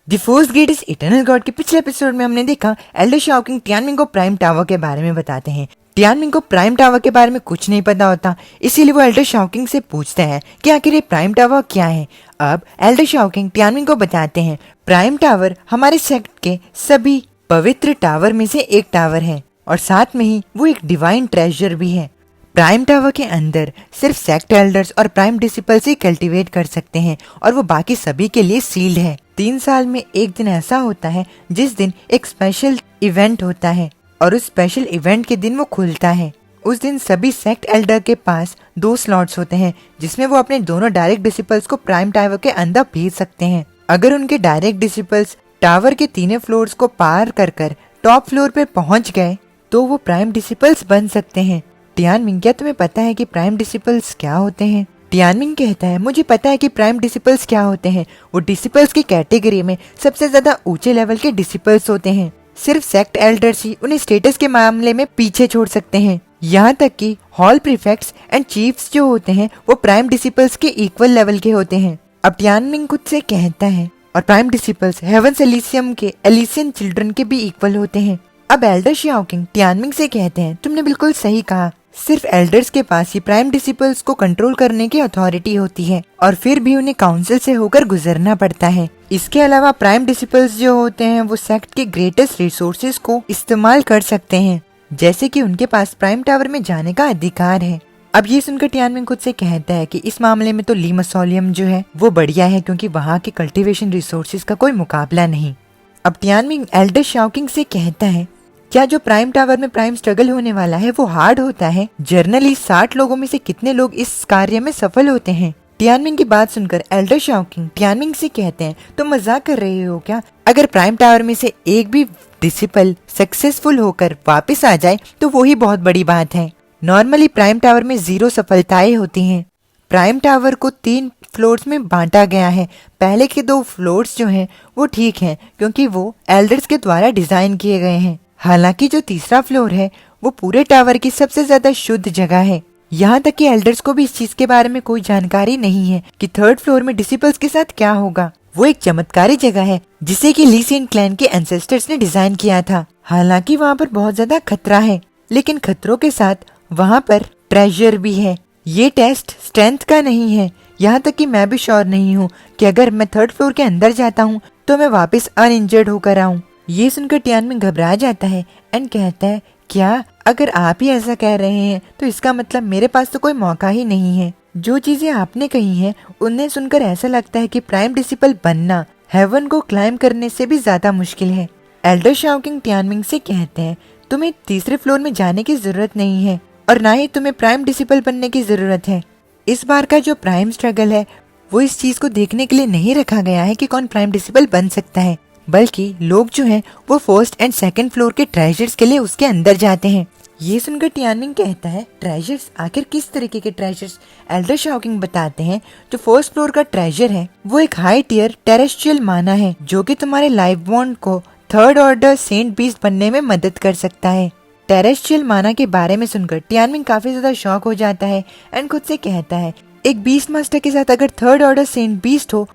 The force great is eternal God के पिछले episode में हमने देखा एल्डर शाओकिंग टियानमिंग को प्राइम टावर के बारे में बताते हैं। टियानमिंग को प्राइम टावर के बारे में कुछ नहीं पता होता, इसीलिए वो एल्डर शाओकिंग से पूछते हैं कि आखिर ये प्राइम टावर क्या है। अब एल्डर शाओकिंग टियानमिंग को बताते हैं प्राइम टावर हमारे सेक्ट के सभी पवित्र टावर में से एक टावर है और साथ में ही वो एक डिवाइन ट्रेजर भी है। प्राइम टावर के अंदर सिर्फ सेक्ट एल्डर्स और प्राइम डिसिपल्स ही कल्टीवेट कर सकते हैं और वो बाकी सभी के लिए सील्ड है। 3 साल में एक दिन ऐसा होता है जिस दिन एक स्पेशल इवेंट होता है और उस स्पेशल इवेंट के दिन वो खुलता है। उस दिन सभी सेक्ट एल्डर के पास 2 स्लॉट्स होते हैं जिसमें वो अपने दोनों डायरेक्ट डिसिपल्स को प्राइम टावर के अंदर भेज सकते हैं। अगर उनके डायरेक्ट डिसिपल्स टावर के तीनों फ्लोर्स को पार कर टॉप फ्लोर पे पहुंच गए तो वो प्राइम डिसिपल्स बन सकते हैं। टियानमिंग, क्या तुम्हें पता है कि प्राइम डिसिपल्स क्या होते हैं? टियानमिंग कहता है मुझे पता है कि प्राइम डिसिपल्स क्या होते हैं। वो डिसिपल्स की कैटेगरी में सबसे ज्यादा ऊंचे लेवल के डिसिपल्स होते हैं। सिर्फ सेक्ट एल्डर्स ही उन्हें स्टेटस के मामले में पीछे छोड़ सकते हैं। यहाँ तक कि हॉल प्रीफेक्ट्स एंड चीफ्स जो होते हैं वो प्राइम डिसिपल्स के इक्वल लेवल के होते हैं। अब टियानमिंग खुद से कहता है और प्राइम डिसिपल्स हेवंस एलिसियम के एलिसियन चिल्ड्रन के भी इक्वल होते हैं। अब एल्डर शाओकिंग टियानमिंग से कहते हैं तुमने बिल्कुल सही कहा, सिर्फ एल्डर्स के पास ही प्राइम डिसिपल्स को कंट्रोल करने की अथॉरिटी होती है और फिर भी उन्हें काउंसिल से होकर गुजरना पड़ता है। इसके अलावा प्राइम डिसिपल्स जो होते हैं वो सेक्ट के ग्रेटेस्ट रिसोर्सेज को इस्तेमाल कर सकते हैं, जैसे कि उनके पास प्राइम टावर में जाने का अधिकार है। अब ये सुनकर टियानमिंग खुद से कहता है कि इस मामले में तो ली मसोलियम जो है वो बढ़िया है क्योंकि वहाँ के कल्टीवेशन रिसोर्सेज का कोई मुकाबला नहीं। अब टियानमिंग एल्डर शाओकिंग से कहता है क्या जो प्राइम टावर में प्राइम स्ट्रगल होने वाला है वो हार्ड होता है? जनरली 60 लोगों में से कितने लोग इस कार्य में सफल होते हैं? टियानमिंग की बात सुनकर एल्डर शाओकिंग टियानमिंग से कहते हैं तो मजाक कर रहे हो क्या? अगर प्राइम टावर में से एक भी डिसिपल सक्सेसफुल होकर वापस आ जाए तो वो ही बहुत बड़ी बात है। नॉर्मली प्राइम टावर में 0 सफलताएं होती हैं। प्राइम टावर को 3 फ्लोर्स में बांटा गया है। पहले के 2 फ्लोर्स जो हैं वो ठीक हैं क्योंकि वो एल्डर्स के द्वारा डिजाइन किए गए हैं। हालांकि जो तीसरा फ्लोर है वो पूरे टावर की सबसे ज्यादा शुद्ध जगह है। यहाँ तक कि एल्डर्स को भी इस चीज के बारे में कोई जानकारी नहीं है कि 3rd फ्लोर में डिसिपल्स के साथ क्या होगा। वो एक चमत्कारी जगह है जिसे कि ली सेंट क्लैन के एंसेस्टर्स ने डिजाइन किया था। हालांकि वहाँ पर बहुत ज्यादा खतरा है, लेकिन खतरों के साथ वहाँ पर ट्रेजर भी है। ये टेस्ट स्ट्रेंथ का नहीं है। यहाँ तक कि मैं भी श्योर नहीं हूँ कि अगर मैं 3rd फ्लोर के अंदर जाता हूँ तो मैं वापस अनइंजर्ड होकर आऊँ। ये सुनकर टियानमिंग घबरा जाता है एंड कहता है क्या अगर आप ही ऐसा कह रहे हैं तो इसका मतलब मेरे पास तो कोई मौका ही नहीं है। जो चीजें आपने कही हैं उन्हें सुनकर ऐसा लगता है कि प्राइम डिसिपल बनना हेवन को क्लाइम करने से भी ज्यादा मुश्किल है। एल्डर शाओकिंग टियानमिंग से कहते हैं तुम्हें तीसरे फ्लोर में जाने की जरूरत नहीं है और ना ही तुम्हें प्राइम डिसिपल बनने की जरूरत है। इस बार का जो प्राइम स्ट्रगल है वो इस चीज को देखने के लिए नहीं रखा गया है कि कौन प्राइम डिसिपल बन सकता है, बल्कि लोग जो हैं वो 1st एंड 2nd फ्लोर के ट्रेजर्स के लिए उसके अंदर जाते हैं। ये सुनकर टियानमिंग कहता है ट्रेजर्स? आखिर किस तरीके के ट्रेजर्स? एल्डर शाओकिंग बताते हैं जो 1st फ्लोर का ट्रेजर है वो एक हाई टियर टेरेस्ट्रियल माना है जो कि तुम्हारे लाइफ बॉन्ड को 3rd ऑर्डर सेंट बीस्ट बनने में मदद कर सकता है। टेरेस्ट्रियल माना के बारे में सुनकर टियानमिंग काफी ज्यादा शॉक हो जाता है एंड खुद से कहता है एक बीस्ट मास्टर के साथ अगर 3rd ऑर्डर सेंट बीस्ट हो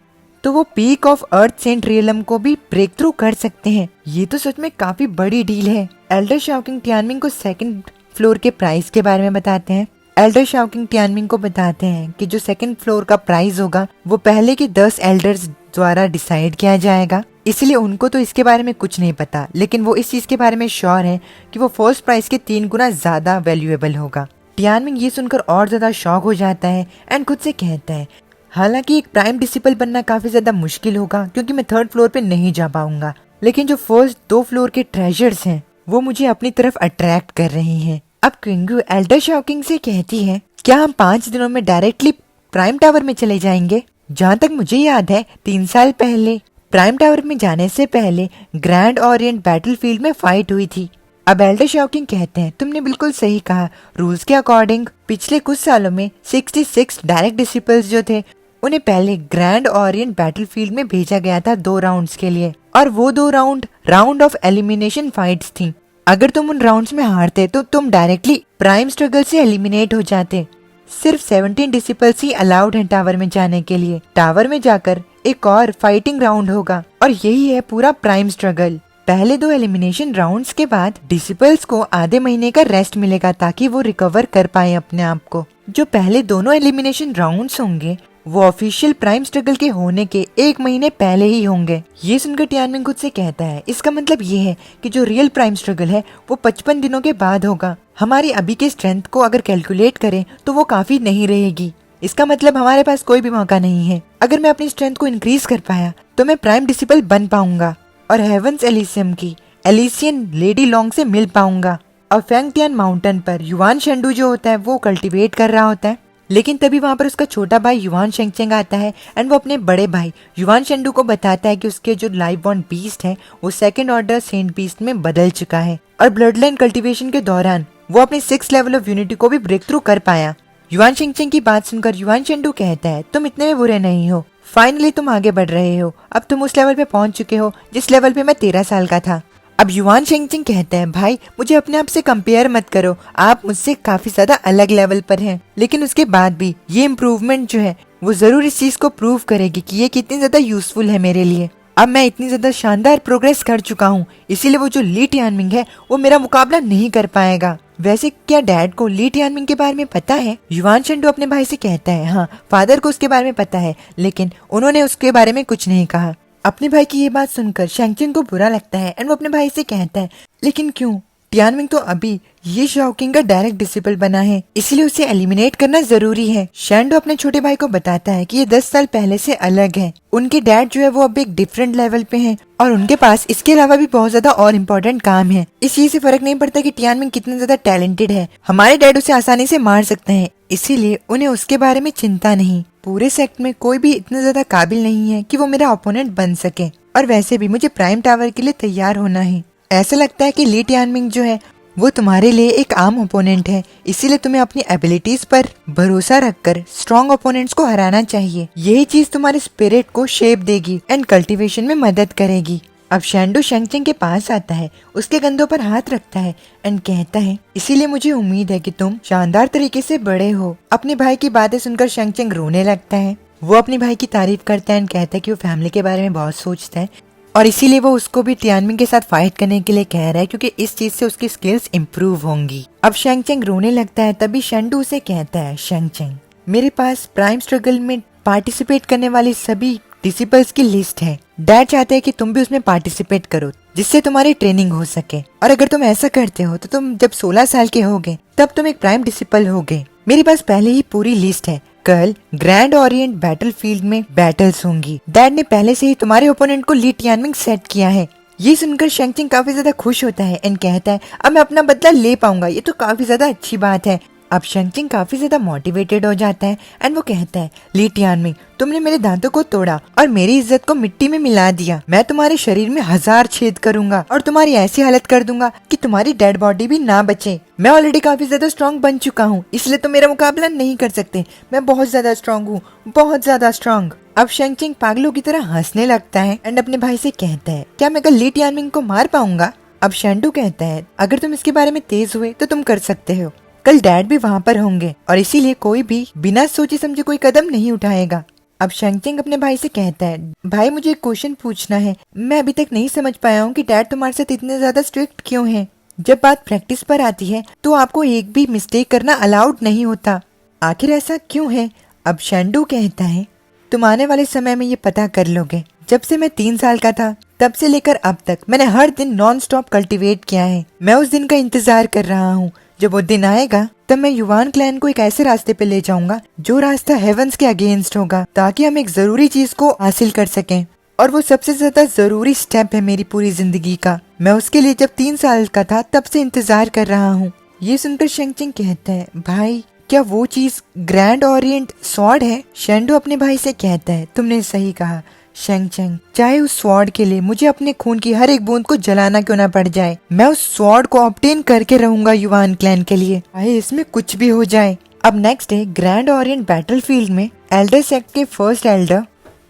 तो वो peak of earth saint realm को भी ब्रेक थ्रू कर सकते हैं। ये तो सच में काफी बड़ी डील है। एल्डर शाओकिंग टियानमिंग को 2nd फ्लोर के प्राइस के बारे में बताते हैं। एल्डर शाओकिंग टियानमिंग को बताते हैं कि जो 2nd फ्लोर का प्राइस होगा वो पहले के 10 एल्डर्स द्वारा डिसाइड किया जाएगा, इसलिए उनको तो इसके बारे में कुछ नहीं पता, लेकिन वो इस चीज के बारे में श्योर है कि वो 1st प्राइस के 3 गुना ज्यादा वैल्यूएबल होगा। टियानमिंग ये सुनकर और ज्यादा शॉक हो जाता है एंड खुद से कहता है हालांकि एक प्राइम डिसिपल बनना काफी ज्यादा मुश्किल होगा क्योंकि मैं 3rd फ्लोर पे नहीं जा पाऊंगा, लेकिन जो 1st 2 फ्लोर के ट्रेजर्स हैं वो मुझे अपनी तरफ अट्रैक्ट कर रहे हैं। अब किंगू एल्डर शाओकिंग से कहती है क्या हम 5 दिनों में डायरेक्टली प्राइम टावर में चले जाएंगे? जहाँ तक मुझे याद है 3 साल पहले प्राइम टावर में जाने से पहले ग्रैंड ओरिएंट बैटलफील्ड में फाइट हुई थी। अब एल्डर शाओकिंग कहते हैं तुमने बिल्कुल सही कहा। रूल्स के अकॉर्डिंग पिछले कुछ सालों में 66 डायरेक्ट डिसिपल्स जो थे उन्हें पहले ग्रैंड ओरिएंट बैटलफील्ड में भेजा गया था 2 राउंड्स के लिए और वो 2 राउंड ऑफ एलिमिनेशन फाइट्स थी। अगर तुम उन राउंड्स में हारते तो तुम डायरेक्टली प्राइम स्ट्रगल से एलिमिनेट हो जाते। सिर्फ 17 डिसिपल्स ही अलाउड हैं टावर में जाने के लिए। टावर में जाकर एक और फाइटिंग राउंड होगा और यही है पूरा प्राइम स्ट्रगल। पहले 2 एलिमिनेशन राउंड्स के बाद डिसिपल्स को आधे महीने का रेस्ट मिलेगा ताकि वो रिकवर कर पाए अपने आप को। जो पहले दोनों एलिमिनेशन राउंड्स होंगे वो ऑफिशियल प्राइम स्ट्रगल के होने के 1 महीने पहले ही होंगे। ये सुनकर टियानमिंग खुद से कहता है, इसका मतलब ये है कि जो रियल प्राइम स्ट्रगल है वो 55 दिनों के बाद होगा। हमारी अभी के स्ट्रेंथ को अगर कैलकुलेट करें तो वो काफी नहीं रहेगी। इसका मतलब हमारे पास कोई भी मौका नहीं है। अगर मैं अपनी स्ट्रेंथ को इंक्रीज कर पाया तो मैं प्राइम डिसिपल बन पाऊंगा और हेवंस एलिसियम की एलिसियन लेडी लॉन्ग से मिल पाऊंगा। और फेंगटियान माउंटेन पर युवान शेंडू जो होता है वो कल्टीवेट कर रहा होता है, लेकिन तभी वहाँ पर उसका छोटा भाई युवान शेंगचेंग आता है एंड वो अपने बड़े भाई युवान शेंडू को बताता है कि उसके जो लाइफ बॉन्ड बीस्ट है वो 2nd ऑर्डर सेंट बीस्ट में बदल चुका है और ब्लड लाइन कल्टिवेशन के दौरान वो अपने 6th लेवल ऑफ यूनिटी को भी ब्रेक थ्रू कर पाया। युवान शेंगचेंग की बात सुनकर युवान शेंडू कहता है, तुम इतने में बुरे नहीं हो, फाइनली तुम आगे बढ़ रहे हो, अब तुम उस लेवल पे पहुंच चुके हो जिस लेवल पे मैं 13 साल का था। अब युवान शेंगचेंग कहते हैं, भाई मुझे अपने आप से कंपेयर मत करो, आप मुझसे काफी ज्यादा अलग लेवल पर हैं, लेकिन उसके बाद भी ये इम्प्रूवमेंट जो है वो जरूर इस चीज को प्रूव करेगी कि ये कितनी ज्यादा यूजफुल है मेरे लिए। अब मैं इतनी ज्यादा शानदार प्रोग्रेस कर चुका हूँ, इसीलिए वो जो ली टियानमिंग है वो मेरा मुकाबला नहीं कर पाएगा। वैसे क्या डैड को ली टियानमिंग के बारे में पता है? युवान शेंडू अपने भाई से कहता है, हाँ फादर को उसके बारे में पता है, लेकिन उन्होंने उसके बारे में कुछ नहीं कहा। अपने भाई की ये बात सुनकर शेंगचेंग को बुरा लगता है एंड वो अपने भाई से कहता है, लेकिन क्यों? टियानमिंग तो अभी ये शाओकिंग का डायरेक्ट डिसिपल बना है, इसीलिए उसे एलिमिनेट करना जरूरी है। शेंडू अपने छोटे भाई को बताता है कि ये 10 साल पहले से अलग है, उनके डैड जो है वो अब एक डिफरेंट लेवल पे हैं और उनके पास इसके अलावा भी बहुत ज्यादा और इम्पोर्टेंट काम है। इस चीज से फर्क नहीं पड़ता कि टियानमिंग कितना ज्यादा टैलेंटेड है, हमारे डैड उसे आसानी से मार सकते हैं, इसीलिए उन्हें उसके बारे में चिंता नहीं। पूरे सेक्ट में कोई भी इतना ज्यादा काबिल नहीं है कि वो मेरा ओपोनेंट बन सके, और वैसे भी मुझे प्राइम टावर के लिए तैयार होना है। ऐसा लगता है कि ली टियानमिंग जो है वो तुम्हारे लिए एक आम ओपोनेंट है, इसीलिए तुम्हें अपनी एबिलिटीज पर भरोसा रखकर स्ट्रॉन्ग ओपोनेंट्स को हराना चाहिए। यही चीज तुम्हारे स्पिरिट को शेप देगी एंड कल्टीवेशन में मदद करेगी। अब शेंडू शेंगचेंग के पास आता है, उसके कंधों पर हाथ रखता है एंड कहता है, इसीलिए मुझे उम्मीद है कि तुम शानदार तरीके से बड़े हो। अपने भाई की बातें सुनकर शेंगचेंग रोने लगता है। वो अपने भाई की तारीफ करता है एंड कहता है कि वो फैमिली के बारे में बहुत सोचता है और इसीलिए वो उसको भी टियानमिंग के साथ फाइट करने के लिए कह रहा है, क्योंकि इस चीज से उसकी स्किल्स इम्प्रूव होंगी। अब शेंगचेंग रोने लगता है, तभी शेंडू उसे कहता है, शेंगचेंग मेरे पास प्राइम स्ट्रगल में पार्टिसिपेट करने वाली सभी डिसिपल्स की लिस्ट है, डैड चाहते हैं कि तुम भी उसमें पार्टिसिपेट करो जिससे तुम्हारी ट्रेनिंग हो सके, और अगर तुम ऐसा करते हो तो तुम जब 16 साल के होगे तब तुम एक प्राइम डिसिपल होगे। मेरे पास पहले ही पूरी लिस्ट है, कल ग्रैंड ओरिएंट बैटलफील्ड में बैटल्स होंगी, डैड ने पहले से ही तुम्हारे ओपोनेंट को ली टियानमिंग सेट किया है। ये सुनकर शेंगचेंग काफी ज्यादा खुश होता है एंड कहता है, अब मैं अपना बदला ले पाऊंगा, ये तो काफी ज्यादा अच्छी बात है। अब शेंगचेंग काफी ज्यादा मोटिवेटेड हो जाता है एंड वो कहता है, ली टियानमिंग तुमने मेरे दांतों को तोड़ा और मेरी इज्जत को मिट्टी में मिला दिया, मैं तुम्हारे शरीर में 1000 छेद करूंगा और तुम्हारी ऐसी हालत कर दूंगा कि तुम्हारी डेड बॉडी भी ना बचे। मैं ऑलरेडी काफी ज्यादा स्ट्रॉन्ग बन चुका हूँ, इसलिए तुम मेरा मुकाबला नहीं कर सकते, मैं बहुत ज्यादा स्ट्रॉन्ग हूँ, बहुत ज्यादा स्ट्रॉन्ग। अब शेंगचेंग पागलों की तरह हंसने लगता है एंड अपने भाई से कहता है, क्या मैं कल ली टियानमिंग को मार पाऊंगा? अब शेंडू कहता है, अगर तुम इसके बारे में तेज हुए तो तुम कर सकते हो, कल डैड भी वहाँ पर होंगे और इसीलिए कोई भी बिना सोचे समझे कोई कदम नहीं उठाएगा। अब शेंगचेंग अपने भाई से कहता है, भाई मुझे एक क्वेश्चन पूछना है, मैं अभी तक नहीं समझ पाया हूँ कि डैड तुम्हारे साथ इतने ज्यादा स्ट्रिक्ट क्यों हैं? जब बात प्रैक्टिस पर आती है तो आपको एक भी मिस्टेक करना अलाउड नहीं होता, आखिर ऐसा क्यों है? अब शेंडू कहता है, तुम आने वाले समय में ये पता कर लोगे। जब से मैं 3 साल का था तब से लेकर अब तक मैंने हर दिन नॉन स्टॉप कल्टीवेट किया है, मैं उस दिन का इंतजार कर रहा हूँ। जब वो दिन आएगा तब मैं युवान क्लैन को एक ऐसे रास्ते पे ले जाऊंगा जो रास्ता हेवंस के अगेंस्ट होगा, ताकि हम एक जरूरी चीज को हासिल कर सकें, और वो सबसे ज्यादा जरूरी स्टेप है मेरी पूरी जिंदगी का। मैं उसके लिए जब 3 साल का था तब से इंतजार कर रहा हूँ। ये सुनकर शेंगचेंग कहता है, भाई क्या वो चीज ग्रैंड ओरिएंट स्वॉर्ड है? शेंडू अपने भाई से कहता है, तुमने सही कहा शेंगचेंग, चाहे उस स्वॉर्ड के लिए मुझे अपने खून की हर एक बूंद को जलाना क्यों ना पड़ जाए, मैं उस स्वॉर्ड को ऑब्टेन करके रहूंगा युवान क्लैन के लिए, चाहे इसमें कुछ भी हो जाए। अब next day grand Orient battlefield में एल्डर सेक्ट के first Elder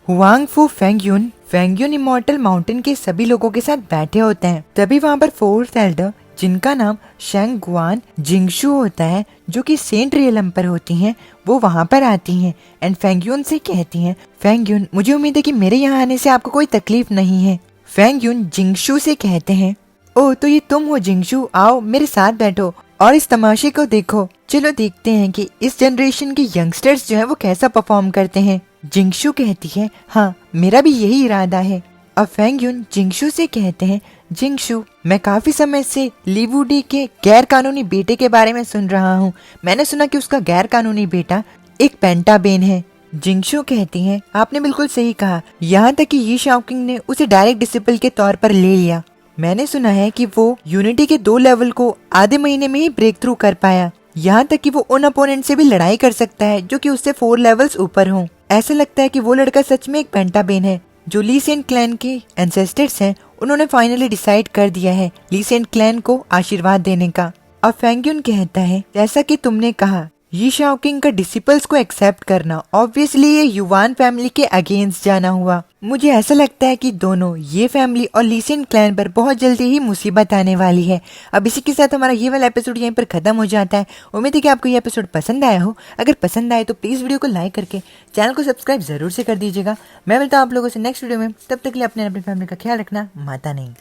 Huangfu फेंगयुन immortal mountain के सभी लोगों के साथ बैठे होते हैं। तभी वहाँ पर 4th एल्डर जिनका नाम शेंग गुआन जिंगशु होता है, जो कि सेंट रियलम पर होती हैं, वो वहाँ पर आती हैं एंड फेंगयुन से कहती हैं, फेंगयुन मुझे उम्मीद है कि मेरे यहाँ आने से आपको कोई तकलीफ नहीं है। फेंगयुन जिंगशु से कहते हैं, ओह तो ये तुम हो जिंगशु, आओ मेरे साथ बैठो और इस तमाशे को देखो। चलो देखते हैं कि इस जनरेशन के यंगस्टर्स जो है वो कैसा परफॉर्म करते हैं। जिंगशु कहती है, हाँ मेरा भी यही इरादा है। अब फेंगयुन जिंगशु से कहते हैं, जिंगशु मैं काफी समय से ली वुडी के गैर कानूनी बेटे के बारे में सुन रहा हूँ। मैंने सुना कि उसका गैर कानूनी बेटा एक पेंटाबेन है। जिंगशु कहती हैं, आपने बिल्कुल सही कहा, यहाँ तक कि यी शाओकिंग ने उसे डायरेक्ट डिसिपल के तौर पर ले लिया। मैंने सुना है कि वो यूनिटी के 2 लेवल को आधे महीने में ही ब्रेक थ्रू कर पाया, यहाँ तक कि वो उन अपोनेंट से भी लड़ाई कर सकता है जो कि उससे 4 लेवल्स ऊपर हों। ऐसा लगता है कि वो लड़का सच में एक पेंटाबेन है। जो ली सेंट क्लैन के एंसेस्टर्स हैं, उन्होंने फाइनली डिसाइड कर दिया है ली सेंट क्लैन को आशीर्वाद देने का। अब फेंगयुन कहता है, जैसा कि तुमने कहा यी शाओकिंग का डिसिपल्स को एक्सेप्ट करना ऑब्वियसली ये युवान फैमिली के अगेंस्ट जाना हुआ। मुझे ऐसा लगता है कि दोनों ये फैमिली और ली सेंट क्लैन पर बहुत जल्दी ही मुसीबत आने वाली है। अब इसी के साथ हमारा ये वाला एपिसोड यहीं पर खत्म हो जाता है। उम्मीद है कि आपको ये एपिसोड पसंद आया हो। अगर पसंद आए तो प्लीज वीडियो को लाइक करके चैनल को सब्सक्राइब जरूर से कर दीजिएगा। मैं मिलता हूँ आप लोगों से नेक्स्ट वीडियो में, तब तक के लिए अपने फैमिली का ख्याल रखना। माता नहीं।